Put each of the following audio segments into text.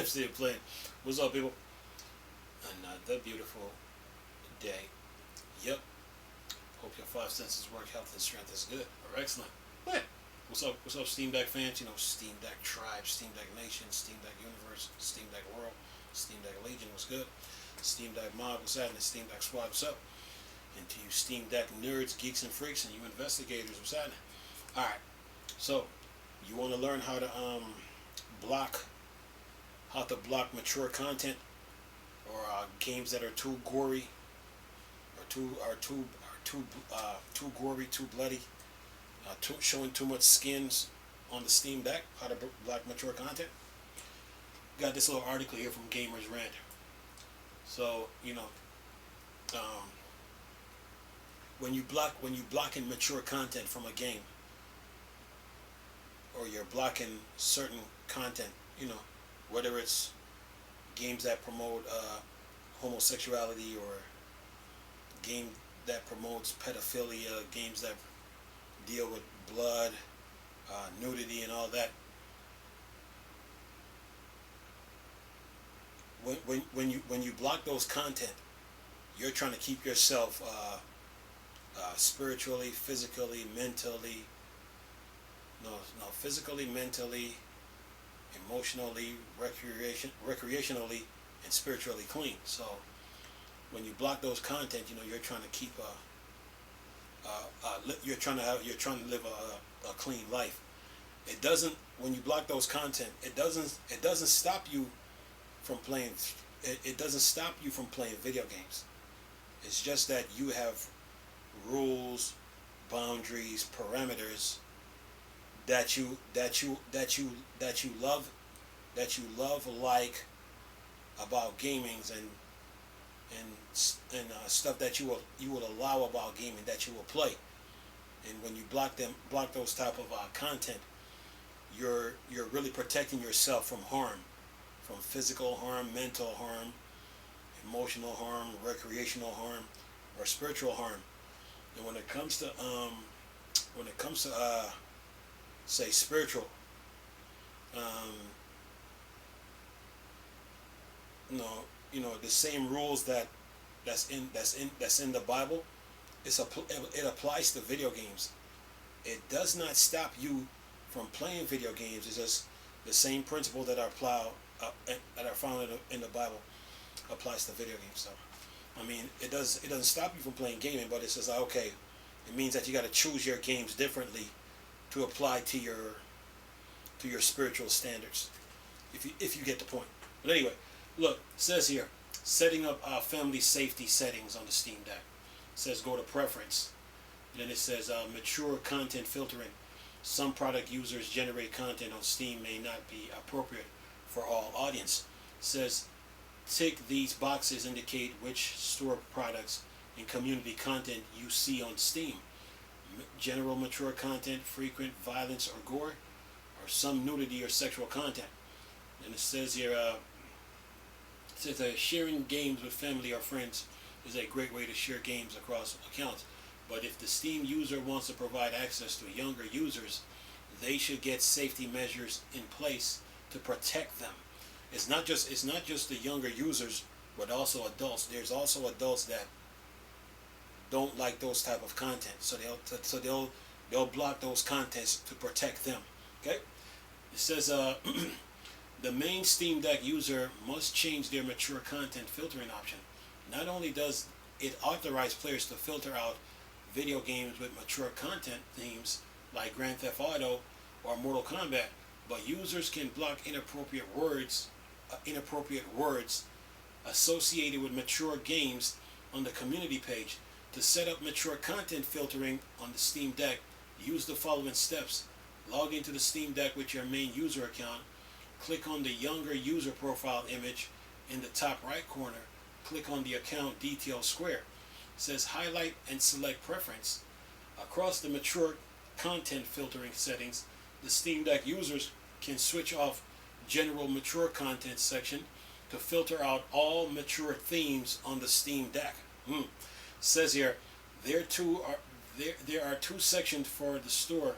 Still playing. What's up, people? Another beautiful day. Yep. Hope your five senses work. Health and strength is good or excellent. Yeah. What's up? What's up, Steam Deck fans? Steam Deck Tribe, Steam Deck Nation, Steam Deck Universe, Steam Deck World, Steam Deck Legion. What's good? Steam Deck Mob. What's happening? Steam Deck Squad. What's up? And to you, Steam Deck nerds, geeks, and freaks, and you investigators. What's happening? All right. So, you want to learn how to block how to block mature content or games that are too gory or too gory, too bloody, showing too much skins on the Steam Deck. How to block mature content. Got this little article here from Gamers Rant. So um, when you blocking mature content from a game, or you're blocking certain content, whether it's games that promote homosexuality or game that promotes pedophilia, games that deal with blood, nudity, and all that. When you block those content, you're trying to keep yourself spiritually, physically, mentally, physically, mentally, emotionally, recreationally, and spiritually clean. So when you block those content, you're trying to keep you're trying to live a clean life. It doesn't when you block those content. It doesn't stop you from playing. It doesn't stop you from playing video games. It's just that you have rules, boundaries, parameters that you love like about gamings and stuff that you will allow about gaming that you will play. And when you block those type of content, you're really protecting yourself from harm, from physical harm, mental harm, emotional harm, recreational harm, or spiritual harm. And when it comes to say spiritual, the same rules that's in the Bible, it applies to video games. It does not stop you from playing video games. It's just the same principle that are found in the Bible applies to video games. So, it doesn't stop you from playing gaming, but it says okay, it means that you got to choose your games differently to apply to your spiritual standards. If you get the point. But anyway, look, it says here, setting up family safety settings on the Steam Deck. It says go to preference. And then it says mature content filtering. Some product users generate content on Steam may not be appropriate for all audience. It says tick these boxes indicate which store products and community content you see on Steam. General mature content, frequent violence or gore, or some nudity or sexual content. And it says here, sharing games with family or friends is a great way to share games across accounts. But if the Steam user wants to provide access to younger users, they should get safety measures in place to protect them. It's not just the younger users, but also adults. There's also adults that don't like those type of content, so they'll block those contents to protect them. Okay, it says the main Steam Deck user must change their mature content filtering option. Not only does it authorize players to filter out video games with mature content themes like Grand Theft Auto or Mortal Kombat, but users can block inappropriate words associated with mature games on the community page. To set up mature content filtering on the Steam Deck, use the following steps. Log into the Steam Deck with your main user account. Click on the younger user profile image in the top right corner. Click on the account detail square. It says highlight and select preference. Across the mature content filtering settings, the Steam Deck users can switch off general mature content section to filter out all mature themes on the Steam Deck. Says here, there are two sections for the store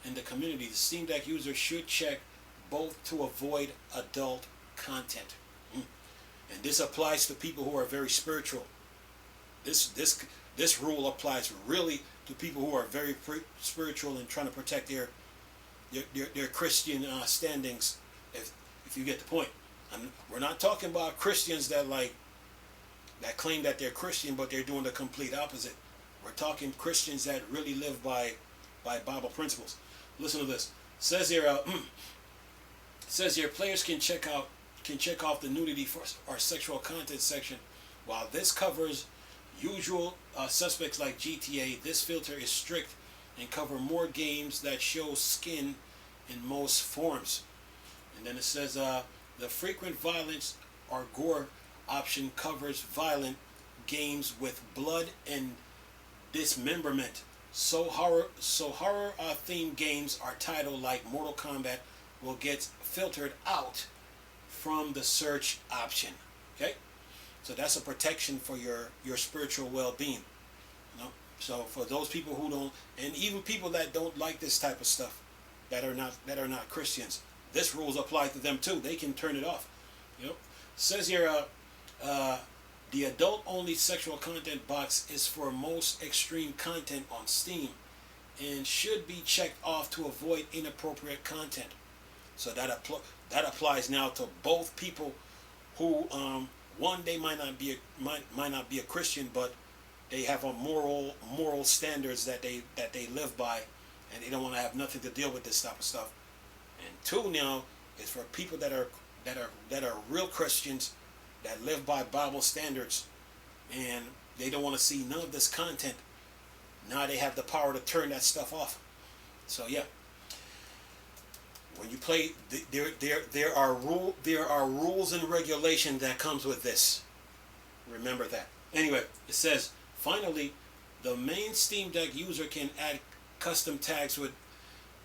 and the community. The Steam Deck user should check both to avoid adult content. And this applies to people who are very spiritual. This rule applies really to people who are very spiritual and trying to protect their Christian standings. If you get the point, we're not talking about Christians that claim that they're Christian, but they're doing the complete opposite. We're talking Christians that really live by Bible principles. Listen to this. Says here, players can check off the nudity or sexual content section. While this covers usual suspects like GTA, this filter is strict and cover more games that show skin in most forms. And then it says the frequent violence or gore option covers violent games with blood and dismemberment. So horror themed games are titled like Mortal Kombat will get filtered out from the search option. Okay, so that's a protection for your spiritual well-being. So for those people who don't, and even people that don't like this type of stuff, that are not Christians, this rules apply to them too. They can turn it off. Says here, the adult-only sexual content box is for most extreme content on Steam and should be checked off to avoid inappropriate content. So that applies now to both people who, one, they might not be a Christian, but they have a moral standards that they live by, and they don't want to have nothing to deal with this type of stuff. And two, now, is for people that are real Christians that live by Bible standards, and they don't want to see none of this content. Now they have the power to turn that stuff off. So yeah, when you play, there are rules and regulations that comes with this. Remember that. Anyway, it says finally, the main Steam Deck user can add custom tags with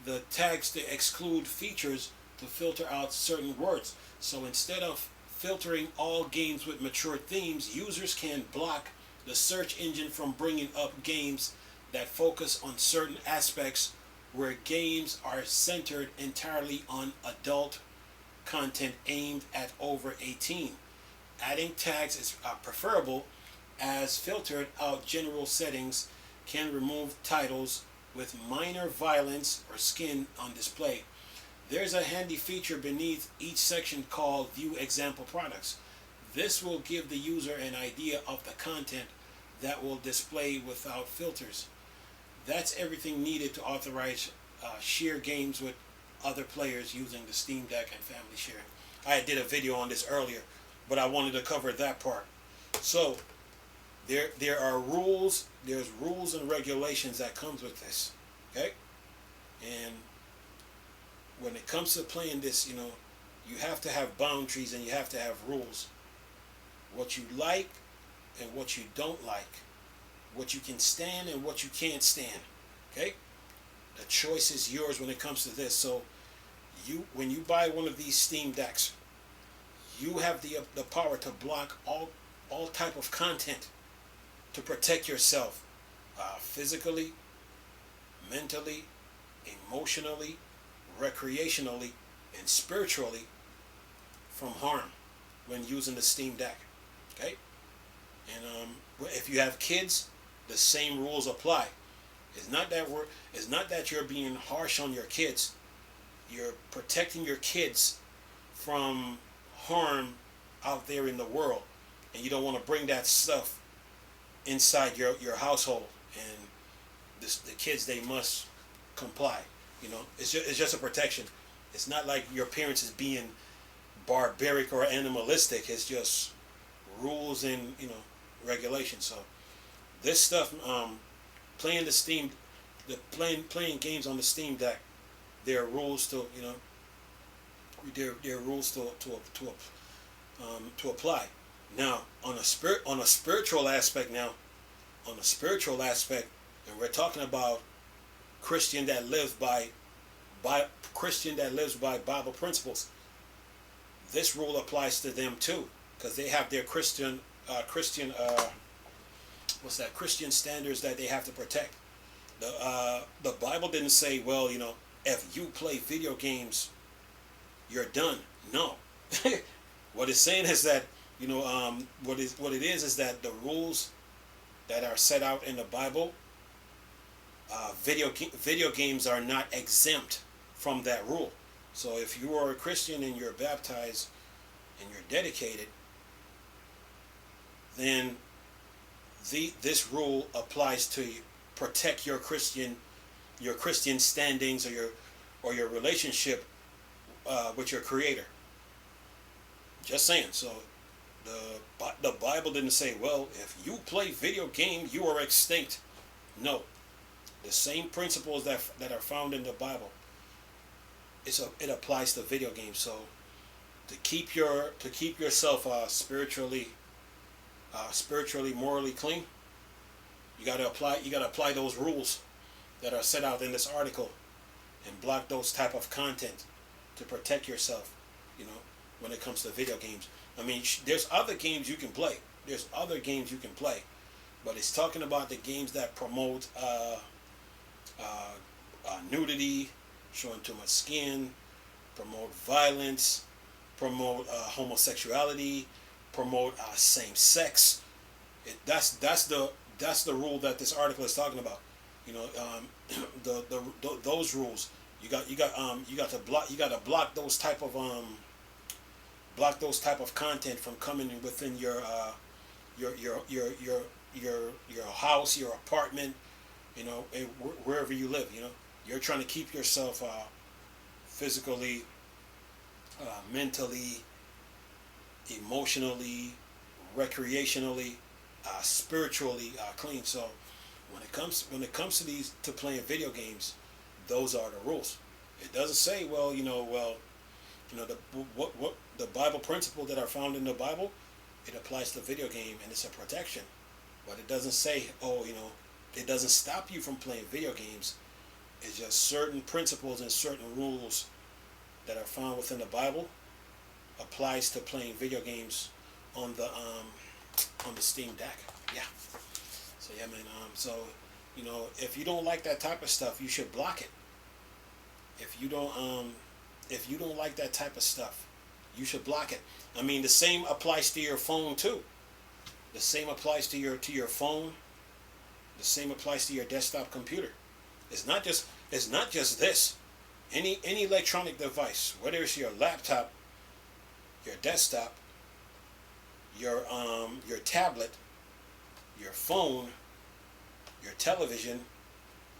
the tags to exclude features to filter out certain words. So instead of filtering all games with mature themes, users can block the search engine from bringing up games that focus on certain aspects where games are centered entirely on adult content aimed at over 18. Adding tags is preferable, as filtered out general settings can remove titles with minor violence or skin on display. There's a handy feature beneath each section called View Example Products. This will give the user an idea of the content that will display without filters. That's everything needed to authorize share games with other players using the Steam Deck and family sharing. I did a video on this earlier, but I wanted to cover that part. So there are rules, there's rules and regulations that comes with this. Okay? And when it comes to playing this, you have to have boundaries and you have to have rules. What you like and what you don't like. What you can stand and what you can't stand. Okay? The choice is yours when it comes to this. So when you buy one of these Steam Decks, you have the power to block all type of content to protect yourself physically, mentally, emotionally, recreationally, and spiritually from harm when using the Steam Deck. Okay? And if you have kids, the same rules apply. It's not that you're being harsh on your kids. You're protecting your kids from harm out there in the world, and you don't want to bring that stuff inside your household. And the kids, they must comply. It's just a protection. It's not like your parents is being barbaric or animalistic. It's just rules and regulations. So this stuff, playing games on the Steam Deck, there are rules to there are rules to apply. Now on a spiritual aspect, and we're talking about Christian that lives by Bible principles. This rule applies to them too, because they have their Christian standards that they have to protect. The Bible didn't say, well, if you play video games, you're done. No. What it's saying is that what it is that the rules that are set out in the Bible, video games are not exempt from that rule. So if you are a Christian and you're baptized and you're dedicated, then this rule applies to you. Protect your Christian standings or your relationship with your Creator. Just saying. So the Bible didn't say, well, if you play video games, you are extinct. No, the same principles that are found in the Bible, it applies to video games. So to keep yourself spiritually, morally clean, you got to apply those rules that are set out in this article, and block those type of content to protect yourself. You know, when it comes to video games. I mean, there's other games you can play. But it's talking about the games that promote nudity, showing too much skin, promote violence, promote homosexuality, promote same sex. That's the rule that this article is talking about. You know, those rules. You got to block those type of content from coming within your house, your apartment, you know, wherever you live. You know, you're trying to keep yourself physically, mentally, emotionally, recreationally, spiritually clean. So when it comes to playing video games, those are the rules. It doesn't say, the Bible principle that are found in the Bible, it applies to video game and it's a protection. But it doesn't say, it doesn't stop you from playing video games. It's just certain principles and certain rules that are found within the Bible applies to playing video games on the Steam Deck. Yeah. So yeah, man. If you don't like that type of stuff, you should block it. If you don't like that type of stuff, you should block it. I mean, the same applies to your phone too. The same applies to your phone. The same applies to your desktop computer. It's not just this. Any electronic device, whether it's your laptop, your desktop, your tablet, your phone, your television,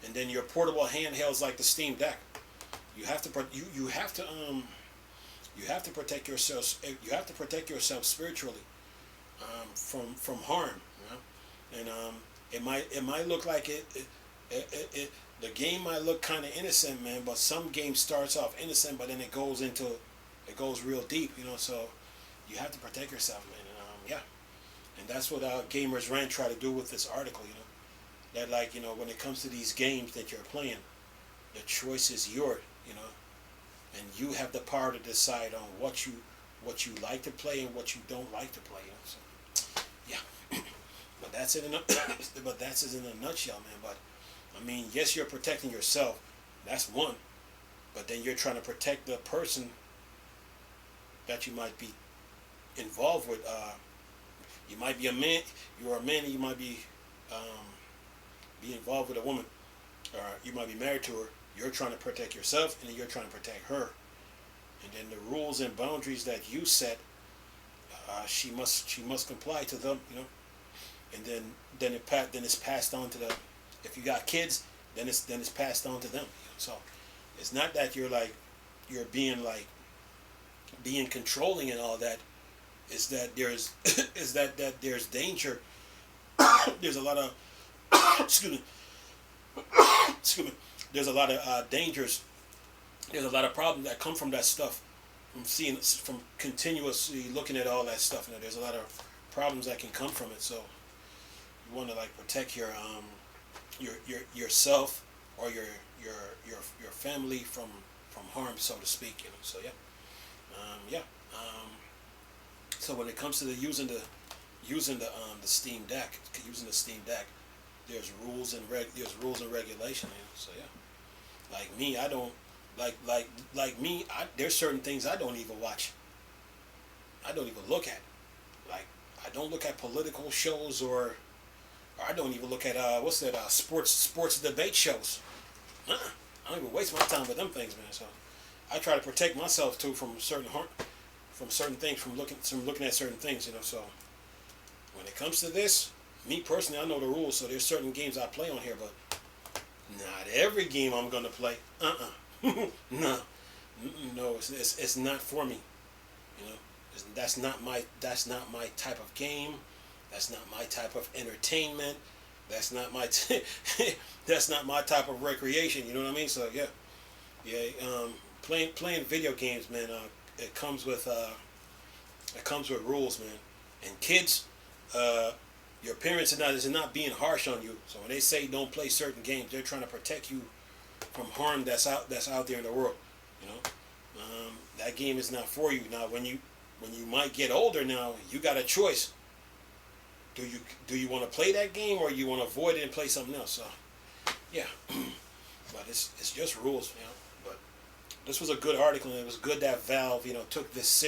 and then your portable handhelds like the Steam Deck. You have to protect yourself. You have to protect yourself spiritually from harm. You know? And it might look like the game might look kind of innocent, man. But some games starts off innocent, but then it goes real deep. You know, so you have to protect yourself, man. And and that's what Gamers Rant try to do with this article. You know, that when it comes to these games that you're playing, the choice is yours. You know, and you have the power to decide on what you like to play and what you don't like to play. You know? So, yeah. But that's it in a nutshell, man. But I mean, yes, you're protecting yourself. That's one. But then you're trying to protect the person that you might be involved with. You might be a man. You're a man, and you might be involved with a woman, or you might be married to her. You're trying to protect yourself, and then you're trying to protect her. And then the rules and boundaries that you set, she must comply to them, you know. And then it's passed on to the. If you got kids, then it's passed on to them. You know? So it's not that you're being controlling and all that. It's that there's danger. There's a lot of excuse me. There's a lot of dangers. There's a lot of problems that come from that stuff, from continuously looking at all that stuff. You know, there's a lot of problems that can come from it. So you want to protect yourself or your family from harm, so to speak. You know. So yeah, so when it comes to using the Steam Deck, there's rules and regulation. You know. So yeah. Like me, I don't like me. There's certain things I don't even watch. I don't even look at. Like, I don't look at political shows, or I don't even look at what's that sports debate shows. I don't even waste my time with them things, man. So I try to protect myself too from certain things, from looking at certain things, you know. So when it comes to this, me personally, I know the rules. So there's certain games I play on here, but not every game I'm gonna play. No, no, it's not for me. You know, that's not my type of game. That's not my type of entertainment. That's not my that's not my type of recreation. You know what I mean? So yeah, yeah. Playing video games, man. It comes with rules, man. And kids, your parents are not being harsh on you. So when they say don't play certain games, they're trying to protect you from harm that's out there in the world. You know, that game is not for you. Now, when you might get older, now you got a choice. Do you want to play that game, or you want to avoid it and play something else? So, yeah, but it's just rules, you know. But this was a good article, and it was good that Valve, you know, took this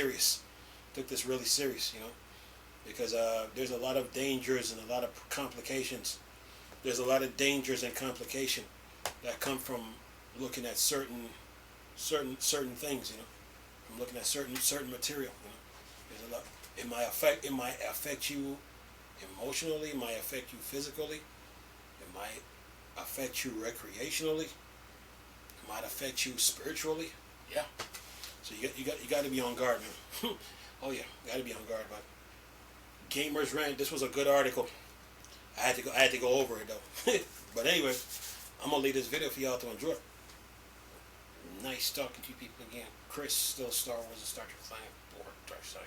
really serious, you know, because there's a lot of dangers and a lot of complications. There's a lot of dangers and complication that come from looking at certain things, you know, from looking at certain material. You know, there's a lot. It might affect you emotionally. It might affect you physically. It might affect you recreationally. It might affect you spiritually. Yeah. So you got to be on guard, man. Oh yeah, got to be on guard. But Gamers Rant, this was a good article. I had to go over it though. But anyway, I'm gonna leave this video for y'all to enjoy. Nice talking to you people again. Chris, still Star Wars and Star Trek fan for Dark Side.